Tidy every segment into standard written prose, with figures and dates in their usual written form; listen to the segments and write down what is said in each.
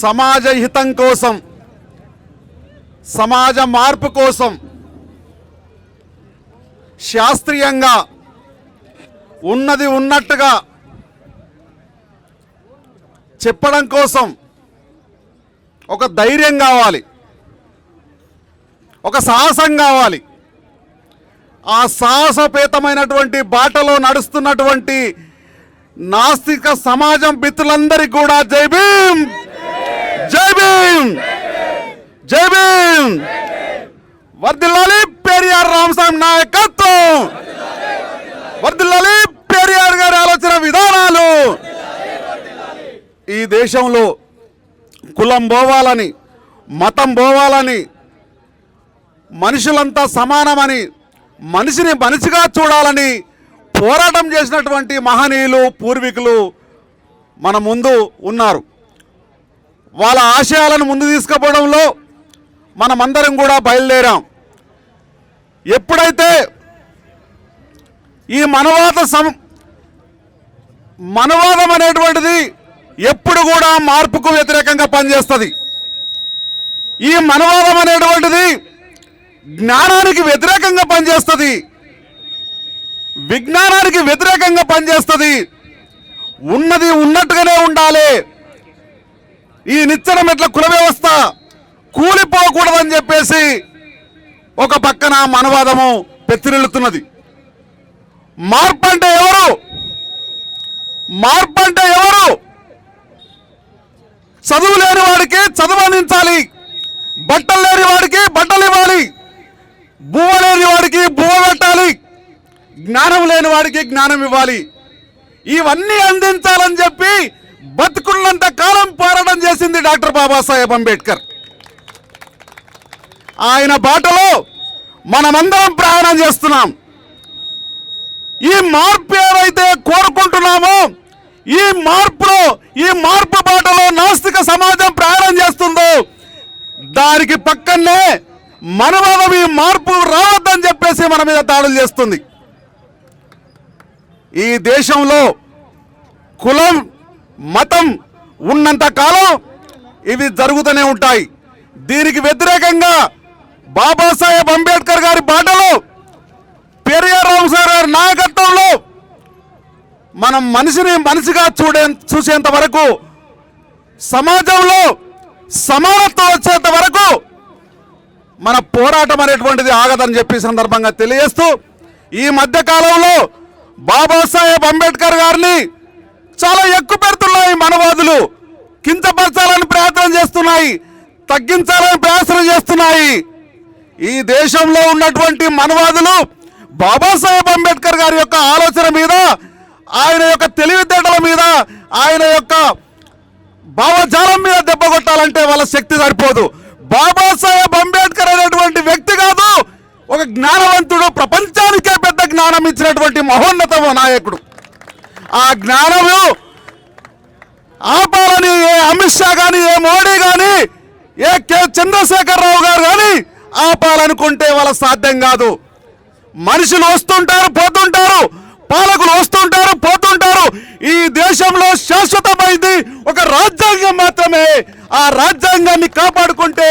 సమాజ హితం కోసం, సమాజ మార్పు కోసం శాస్త్రీయంగా ఉన్నది ఉన్నట్టుగా చెప్పడం కోసం ఒక ధైర్యం కావాలి, ఒక సాహసం కావాలి. ఆ సాహసపేతమైనటువంటి బాటలో నడుస్తున్నటువంటి నాస్తిక సమాజం మిత్రులందరికీ కూడా జై భీమ్, జై భీమ్, జై భీమ్. వర్ధిల్లాలి పెరియార్ రామస్వామి నాయకత్వం, వర్ధిల్లాలి పెరియార్ గారి ఆలోచన విధానాలు. ఈ దేశంలో కులం పోవాలని, మతం పోవాలని, మనుషులంతా సమానమని, మనిషిని మనిషిగా చూడాలని పోరాటం చేసినటువంటి మహనీయులు పూర్వీకులు మన ముందు ఉన్నారు. వాళ్ళ ఆశయాలను ముందు తీసుకుపోవడంలో మనమందరం కూడా బయలుదేరాం. ఎప్పుడైతే ఈ మనవాదం అనేటువంటిది ఎప్పుడు కూడా మార్పుకు వ్యతిరేకంగా పనిచేస్తుంది. ఈ మనవాదం అనేటువంటిది జ్ఞానానికి వ్యతిరేకంగా పనిచేస్తుంది, విజ్ఞానానికి వ్యతిరేకంగా పనిచేస్తుంది. ఉన్నది ఉన్నట్టుగానే ఉండాలి, ఈ నిచ్చెన మెట్ల కుల వ్యవస్థ కూలిపోకూడదని చెప్పేసి ఒక పక్కన మనవాదము పెత్తిరిల్లుతున్నది. మార్పు అంటే ఎవరు? మార్పు అంటే ఎవరు? చదువు లేని వాడికి చదువు అందించాలి, బట్టలు లేని వాడికి బట్టలు ఇవ్వాలి, బువ్వ లేని వాడికి బువ్వ పెట్టాలి, జ్ఞానం లేని వాడికి జ్ఞానం ఇవ్వాలి. ఇవన్నీ అందించాలని చెప్పి బతుకున్నంత కాలం పోరాటం చేసింది డాక్టర్ బాబాసాహెబ్ అంబేద్కర్. ఆయన బాటలో మనమందరం ప్రయాణం చేస్తున్నాం. ఈ మార్పు ఏవైతే కోరుకుంటున్నామో, ఈ మార్పు బాటలో నాస్తిక సమాజం ప్రయాణం చేస్తుందో దానికి పక్కనే మనవాదం ఈ మార్పు రావద్దని చెప్పేసి మన మీద దాడులు చేస్తుంది. ఈ దేశంలో కులం మతం ఉన్నంత కాలం ఇవి జరుగుతూనే ఉంటాయి. దీనికి వ్యతిరేకంగా బాబాసాహెబ్ అంబేద్కర్ గారి బాటలో, పెరియార్ రామస్వామి గారి నాయకత్వంలో మనం మనిషిని మనిషిగా చూసేంత వరకు, సమాజంలో సమానత్వం వచ్చేంత వరకు మన పోరాటం అనేటువంటిది ఆగదని చెప్పి సందర్భంగా తెలియజేస్తూ, ఈ మధ్య కాలంలో బాబాసాహెబ్ అంబేద్కర్ గారిని చాలా ఎక్కువ పెడుతున్నాయి మనవాదులు, కించపరచాలని ప్రయత్నం చేస్తున్నాయి, తగ్గించాలని ప్రయత్నం చేస్తున్నాయి. ఈ దేశంలో ఉన్నటువంటి మనవాదులు బాబాసాహెబ్ అంబేద్కర్ గారి యొక్క ఆలోచన మీద, ఆయన యొక్క తెలివితేటల మీద, ఆయన యొక్క భావజాలం మీద దెబ్బ కొట్టాలంటే వాళ్ళ శక్తి సరిపోదు. బాబాసాహెబ్ అంబేద్కర్ అనేటువంటి వ్యక్తి కాదు, ఒక జ్ఞానవంతుడు, ప్రపంచానికే పెద్ద జ్ఞానం ఇచ్చినటువంటి మహోన్నత నాయకుడు. ఆ జ్ఞానము ఆపాలని ఏ అమిత్ షా కానీ, ఏ మోడీ కానీ, ఏ చంద్రశేఖరరావు గారు కానీ ఆపాలనుకుంటే వాళ్ళ సాధ్యం కాదు. మనుషులు వస్తుంటారు పోతుంటారు, పాలకులు వస్తుంటారు పోతుంటారు. ఈ దేశంలో శాశ్వతమైంది ఒక రాజ్యాంగం మాత్రమే. ఆ రాజ్యాంగాన్ని కాపాడుకుంటే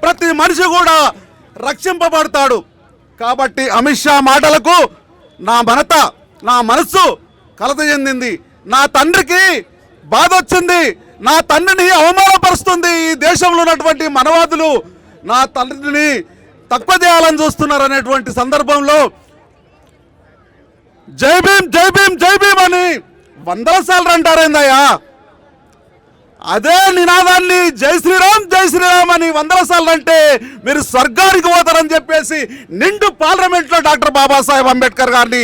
ప్రతి మనిషి కూడా రక్షింపబడతాడు. కాబట్టి అమిత్ షా మాటలకు నా మనస్సు కలత చెందింది. నా తండ్రికి బాధ వచ్చింది, నా తండ్రిని అవమానపరుస్తుంది ఈ దేశంలో ఉన్నటువంటి మనవాదులు, నా తండ్రిని తక్కువ చేయాలని చూస్తున్నారు అనేటువంటి సందర్భంలో జై భీమ్, జై భీమ్, జై భీమ్ అని 100 సార్లు అంటారేందయ్యా? అదే నినాదాన్ని జై శ్రీరామ్ అని 100 సార్లు అంటే మీరు స్వర్గానికి పోతారని చెప్పేసి నిండు పార్లమెంట్లో డాక్టర్ బాబాసాహెబ్ అంబేద్కర్ గారిని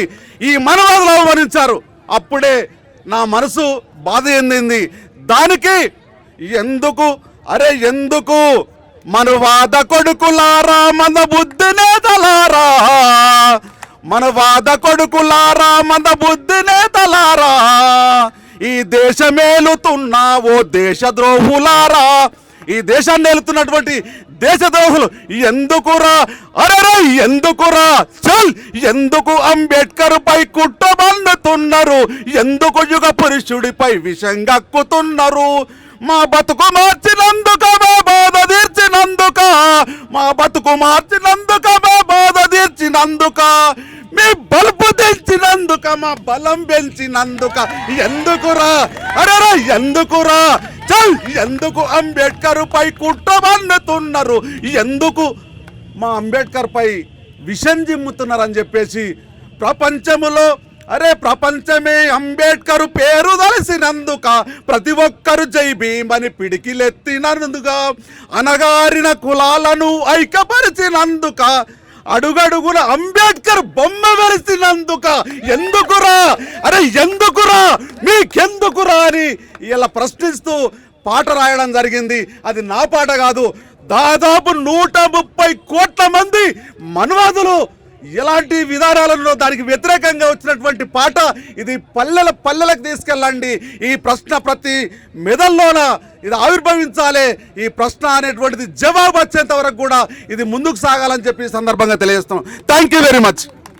ఈ మనవాదులు అవమానించారు. అప్పుడే నా మనసు బాధ చెందింది. దానికి ఎందుకు మనవాద కొడుకులారా, మన బుద్ధి నేతలారా, మనవాద కొడుకులారా, మన బుద్ధి నేతలారా, ఈ దేశమేలుతున్నా ఓ దేశద్రోహులారా, ఈ దేశాన్ని ఏలుతున్నటువంటి దేశద్రోహులు ఎందుకురా, ఎందుకు అంబేద్కర్ పై కుట్రబన్నుతున్నారు, ఎందుకు యుగ పురుషుడిపై విషం గక్కుతున్నారు, మా బతుకు మార్చినందుక మా బాధ తీర్చినందుక మా బతుకు మార్చినందుక మా బాధ తీర్చినందుక మీ బలుపు తెచ్చినందుక మా బలం పెంచినందుక ఎందుకురా అరే ఎందుకురా చల్ ఎందుకు అంబేద్కర్ పై కుట్రబన్నుతున్నారు ఎందుకు మా అంబేద్కర్ పై విషం జిమ్ముతున్నారని చెప్పేసి ప్రపంచమే అంబేద్కర్ పేరు తలసినందుక ప్రతి ఒక్కరు జై భీమ్ అని పిడికిలెత్తినందుక అనగారిన కులాలను ఐక్యపరిచినందుక అడుగడుగున అంబేద్కర్ బొమ్మ వెలిసినందుక ఎందుకురా అరే ఎందుకురా మీకెందుకురా అని ఇలా ప్రశ్నిస్తూ పాట రాయడం జరిగింది. అది నా పాట కాదు, దాదాపు 130 కోట్ల మంది మనువాదులు ఎలాంటి విధానాలను దానికి వ్యతిరేకంగా వచ్చినటువంటి పాట ఇది. పల్లెలకు తీసుకెళ్ళండి. ఈ ప్రశ్న ప్రతి మెదల్లోన ఇది ఆవిర్భవించాలి. ఈ ప్రశ్న అనేటువంటిది జవాబు వచ్చేంత వరకు కూడా ఇది ముందుకు సాగాలని చెప్పి ఈ సందర్భంగా తెలియజేస్తాం. Thank you very much.